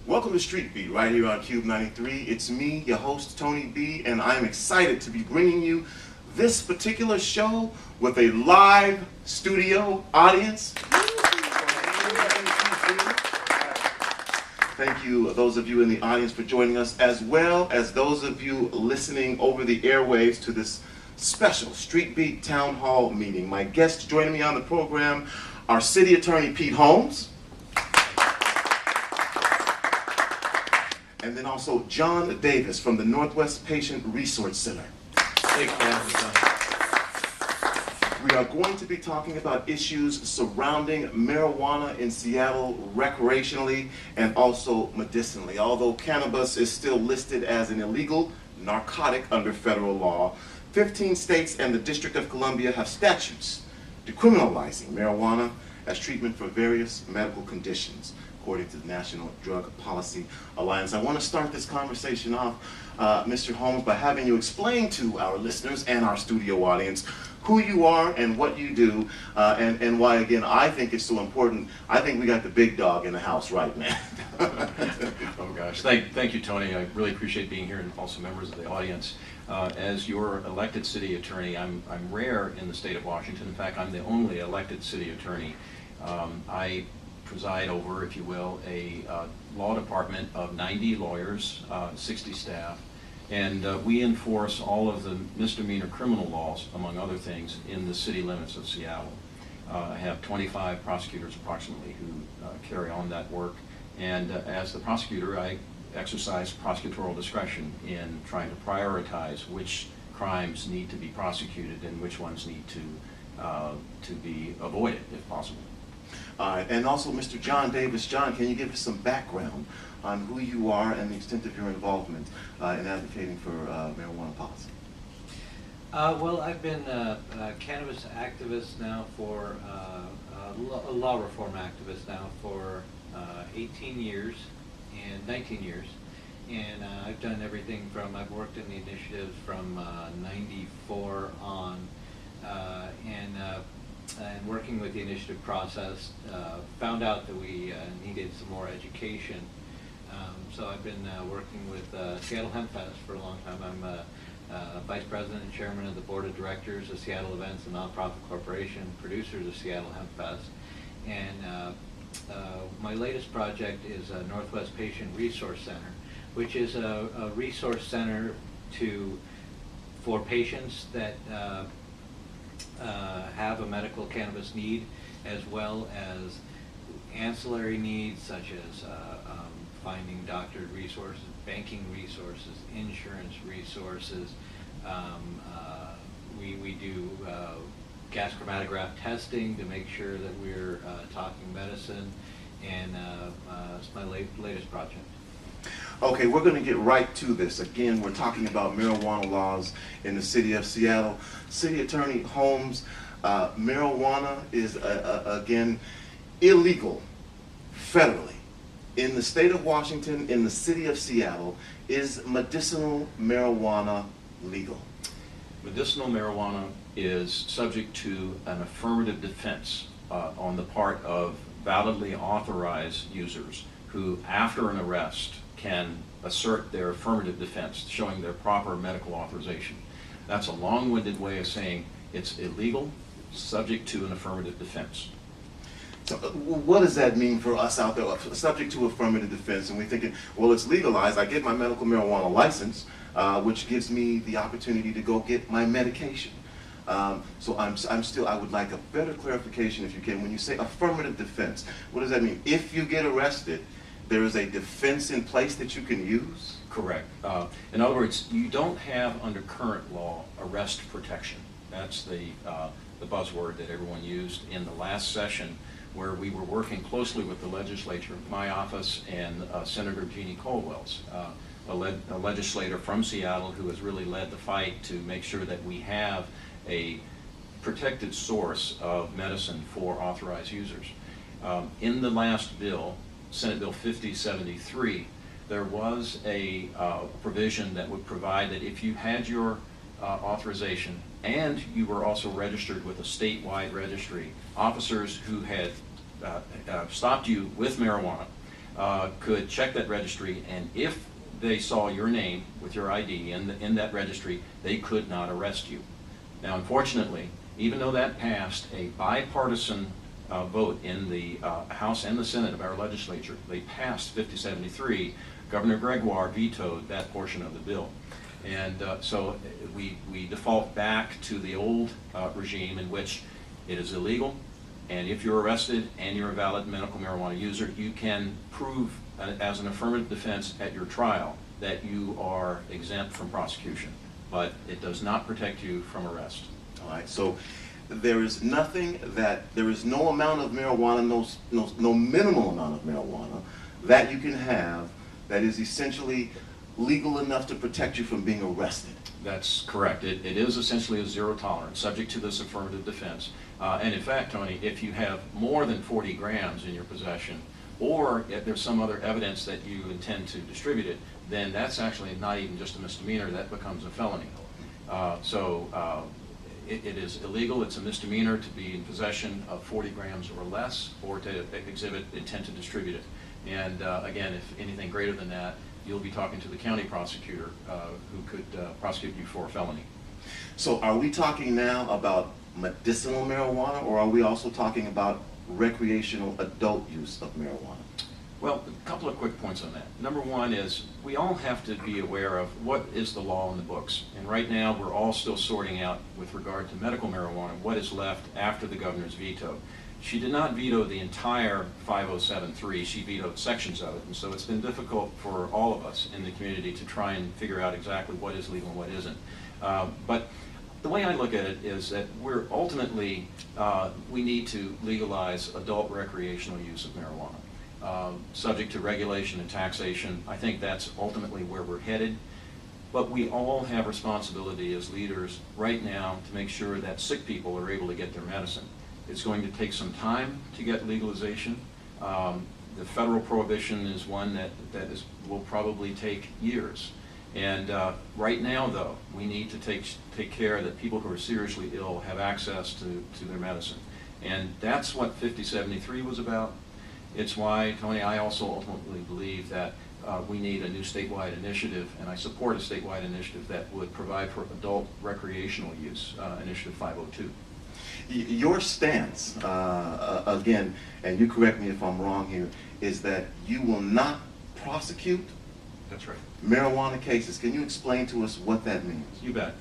Welcome to Street Beat right here on Cube 93. It's me, your host, Tony B, and I'm excited to be bringing you this particular show with a live studio audience. Thank you, those of you in the audience, for joining us, as well as those of you listening over the airwaves to this special Street Beat Town Hall meeting. My guests joining me on the program are City Attorney Pete Holmes, and then also John Davis from the Northwest Patient Resource Center. We are going to be talking about issues surrounding marijuana in Seattle recreationally and also medicinally. Although cannabis is still listed as an illegal narcotic under federal law, 15 states and the District of Columbia have statutes decriminalizing marijuana as treatment for various medical conditions, according to the National Drug Policy Alliance. I want to start this conversation off, Mr. Holmes, by having you explain to our listeners and our studio audience who you are and what you do, and why, again, I think it's so important. I think we got the big dog in the house right now. Oh gosh, thank you, Tony. I really appreciate being here, and also members of the audience. As your elected city attorney, I'm rare in the state of Washington. In fact, I'm the only elected city attorney. I preside over, if you will, a law department of 90 lawyers, 60 staff, and we enforce all of the misdemeanor criminal laws, among other things, in the city limits of Seattle. I have 25 prosecutors approximately who carry on that work, and as the prosecutor, I exercise prosecutorial discretion in trying to prioritize which crimes need to be prosecuted and which ones need to be avoided, if possible. And also, Mr. John Davis. John, can you give us some background on who you are and the extent of your involvement in advocating for marijuana policy? Well, I've been a cannabis activist now for, a law reform activist now for 18 years and 19 years. And I've done everything from, I've worked in the initiatives from 94 on, and working with the initiative process, found out that we needed some more education. So I've been working with Seattle Hemp Fest for a long time. I'm Vice President and Chairman of the Board of Directors of Seattle Events, a nonprofit corporation, producers of Seattle Hemp Fest. And my latest project is Northwest Patient Resource Center, which is a resource center for patients that have a medical cannabis need, as well as ancillary needs such as finding doctored resources, banking resources, insurance resources. We do gas chromatograph testing to make sure that we're talking medicine, and it's my latest project. Okay, we're going to get right to this. Again, we're talking about marijuana laws in the city of Seattle. City Attorney Holmes, marijuana is, again, illegal federally. In the state of Washington, in the city of Seattle, is medicinal marijuana legal? Medicinal marijuana is subject to an affirmative defense on the part of validly authorized users who, after an arrest, can assert their affirmative defense, showing their proper medical authorization. That's a long-winded way of saying it's illegal, subject to an affirmative defense. So what does that mean for us out there, subject to affirmative defense? And we're thinking, well, it's legalized. I get my medical marijuana license, which gives me the opportunity to go get my medication. So I would like a better clarification, if you can. When you say affirmative defense, what does that mean? If you get arrested, there is a defense in place that you can use? Correct. In other words, you don't have, under current law, arrest protection. That's the buzzword that everyone used in the last session, where we were working closely with the legislature, my office, and Senator Jeannie Caldwell's, a legislator from Seattle who has really led the fight to make sure that we have a protected source of medicine for authorized users. In the last bill, Senate Bill 5073, there was a provision that would provide that if you had your authorization and you were also registered with a statewide registry, officers who had stopped you with marijuana could check that registry, and if they saw your name with your ID in that registry, they could not arrest you. Now, unfortunately, even though that passed a bipartisan vote in the House and the Senate of our legislature, they passed 5073, Governor Gregoire vetoed that portion of the bill. And so we default back to the old regime in which it is illegal, and if you're arrested and you're a valid medical marijuana user, you can prove as an affirmative defense at your trial that you are exempt from prosecution, but it does not protect you from arrest. All right, so there is no amount of marijuana, no minimal amount of marijuana that you can have that is essentially legal enough to protect you from being arrested. That's correct. It is essentially a zero tolerance, subject to this affirmative defense. And in fact, Tony, if you have more than 40 grams in your possession, or if there's some other evidence that you intend to distribute it, then that's actually not even just a misdemeanor, that becomes a felony. It is illegal, it's a misdemeanor to be in possession of 40 grams or less, or to exhibit intent to distribute it. And again, if anything greater than that, you'll be talking to the county prosecutor who could prosecute you for a felony. So are we talking now about medicinal marijuana, or are we also talking about recreational adult use of marijuana? Well, a couple of quick points on that. Number one is we all have to be aware of what is the law in the books. And right now we're all still sorting out, with regard to medical marijuana, what is left after the governor's veto. She did not veto the entire 5073, she vetoed sections of it, and so it's been difficult for all of us in the community to try and figure out exactly what is legal and what isn't. But the way I look at it is that we're ultimately, we need to legalize adult recreational use of marijuana, subject to regulation and taxation. I think that's ultimately where we're headed. But we all have responsibility as leaders right now to make sure that sick people are able to get their medicine. It's going to take some time to get legalization. The federal prohibition is one that will probably take years. And right now, though, we need to take care that people who are seriously ill have access to their medicine. And that's what 5073 was about. It's why, Tony, I also ultimately believe that we need a new statewide initiative, and I support a statewide initiative that would provide for adult recreational use, Initiative 502. Your stance, again, and you correct me if I'm wrong here, is that you will not prosecute That's right. marijuana cases. Can you explain to us what that means? You bet.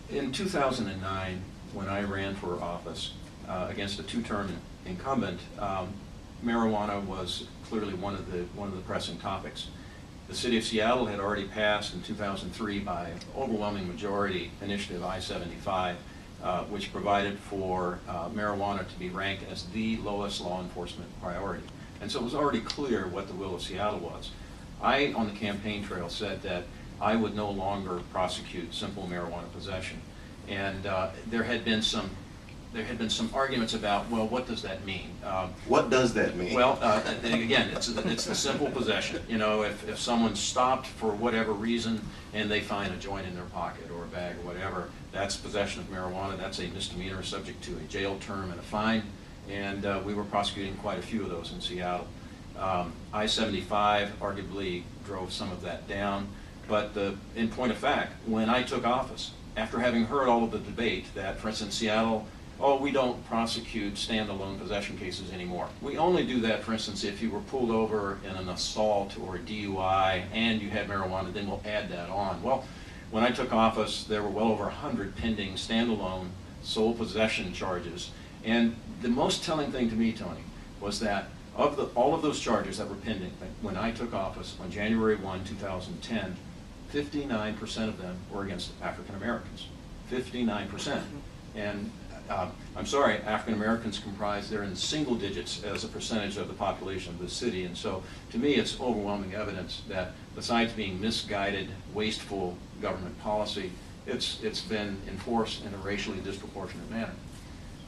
In 2009, when I ran for office against a two-term incumbent, marijuana was clearly one of the pressing topics. The city of Seattle had already passed in 2003 by overwhelming majority Initiative I-75, which provided for marijuana to be ranked as the lowest law enforcement priority. And so it was already clear what the will of Seattle was. I, on the campaign trail, said that I would no longer prosecute simple marijuana possession. And there had been some arguments about, well, what does that mean? What does that mean? Well, again, it's the simple possession. You know, if someone stopped for whatever reason and they find a joint in their pocket or a bag or whatever, that's possession of marijuana. That's a misdemeanor subject to a jail term and a fine. And we were prosecuting quite a few of those in Seattle. I-75 arguably drove some of that down. But in point of fact, when I took office, after having heard all of the debate that, for instance, Seattle, oh, we don't prosecute standalone possession cases anymore. We only do that, for instance, if you were pulled over in an assault or a DUI and you had marijuana, then we'll add that on. Well, when I took office, there were well over 100 pending standalone sole possession charges. And the most telling thing to me, Tony, was that of all of those charges that were pending when I took office on January 1, 2010, 59% of them were against African Americans. 59%. And I'm sorry, African Americans comprise, they're in single digits as a percentage of the population of the city. And so to me, it's overwhelming evidence that besides being misguided, wasteful government policy, it's been enforced in a racially disproportionate manner.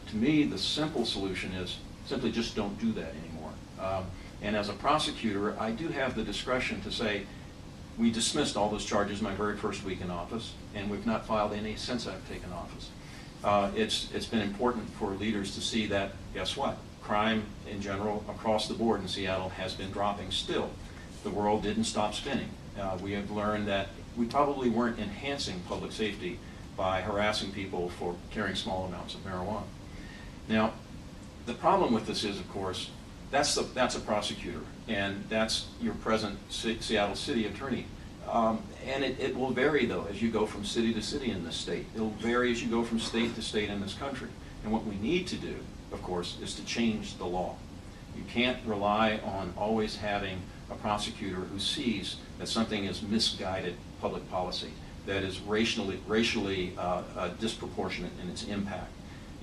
To me, the simple solution is simply just don't do that anymore. And as a prosecutor, I do have the discretion to say, we dismissed all those charges my very first week in office, and we've not filed any since I've taken office. It's been important for leaders to see that, guess what? crime in general across the board in Seattle has been dropping. Still, the world didn't stop spinning. We have learned that we probably weren't enhancing public safety by harassing people for carrying small amounts of marijuana. Now, the problem with this is, of course, that's a prosecutor, and that's your present Seattle city attorney. And it will vary, though, as you go from city to city in this state. It will vary as you go from state to state in this country. And what we need to do, of course, is to change the law. You can't rely on always having a prosecutor who sees that something is misguided public policy, that is racially disproportionate in its impact.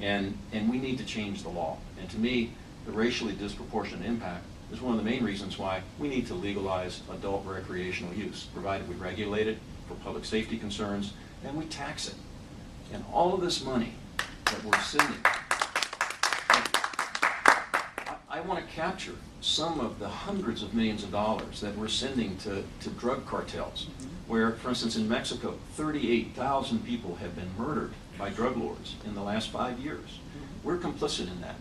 And we need to change the law. And to me, the racially disproportionate impact is one of the main reasons why we need to legalize adult recreational use, provided we regulate it for public safety concerns, and we tax it. And all of this money that we're sending, I want to capture some of the hundreds of millions of dollars that we're sending to drug cartels, where, for instance, in Mexico, 38,000 people have been murdered by drug lords in the last 5 years. We're complicit in that.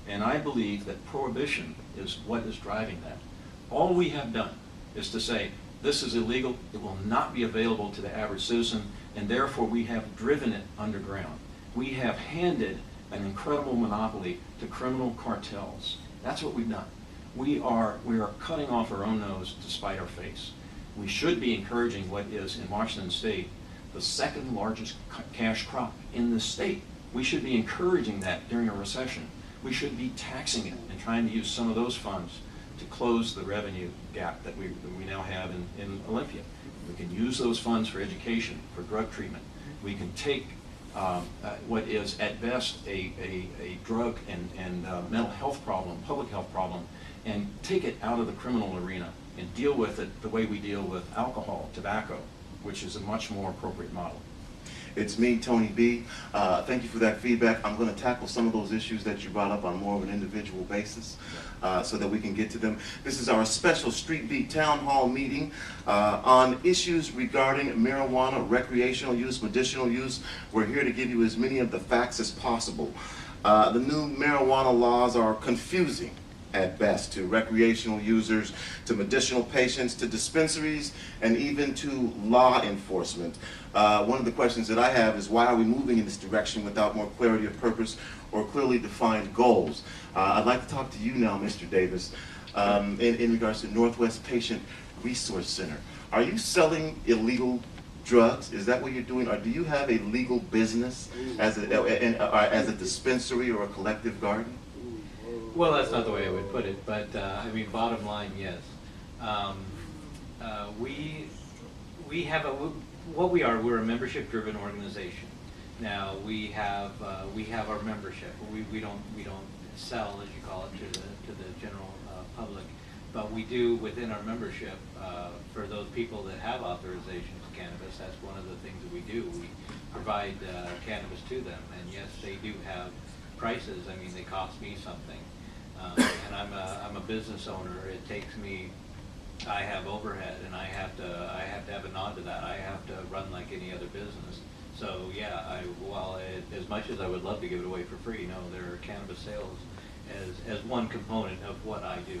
And I believe that prohibition is what is driving that. All we have done is to say, this is illegal, it will not be available to the average citizen, and therefore we have driven it underground. We have handed an incredible monopoly to criminal cartels. That's what we've done. We are cutting off our own nose to spite our face. We should be encouraging what is, in Washington State, the second largest cash crop in the state. We should be encouraging that during a recession. We should be taxing it and trying to use some of those funds to close the revenue gap that we now have in Olympia. We can use those funds for education, for drug treatment. We can take what is at best a drug and mental health problem, public health problem, and take it out of the criminal arena and deal with it the way we deal with alcohol, tobacco, which is a much more appropriate model. It's me, Tony B. Thank you for that feedback. I'm going to tackle some of those issues that you brought up on more of an individual basis so that we can get to them. This is our special Street Beat Town Hall meeting on issues regarding marijuana, recreational use, medicinal use. We're here to give you as many of the facts as possible. The new marijuana laws are confusing at best to recreational users, to medicinal patients, to dispensaries, and even to law enforcement. One of the questions that I have is, why are we moving in this direction without more clarity of purpose or clearly defined goals? I'd like to talk to you now, Mr. Davis, in regards to Northwest Patient Resource Center. Are you selling illegal drugs? Is that what you're doing? Or do you have a legal business as a dispensary or a collective garden? Well, that's not the way I would put it, but I mean, bottom line, yes. We have we're a membership-driven organization. Now we have our membership. We don't sell, as you call it, to the general public, but we do within our membership for those people that have authorization for cannabis. That's one of the things that we do. We provide cannabis to them, and yes, they do have prices. I mean, they cost me something. And I'm a business owner. It takes me, I have overhead, and I have to have a nod to that. I have to run like any other business. So yeah, as much as I would love to give it away for free, no, there are cannabis sales as one component of what I do.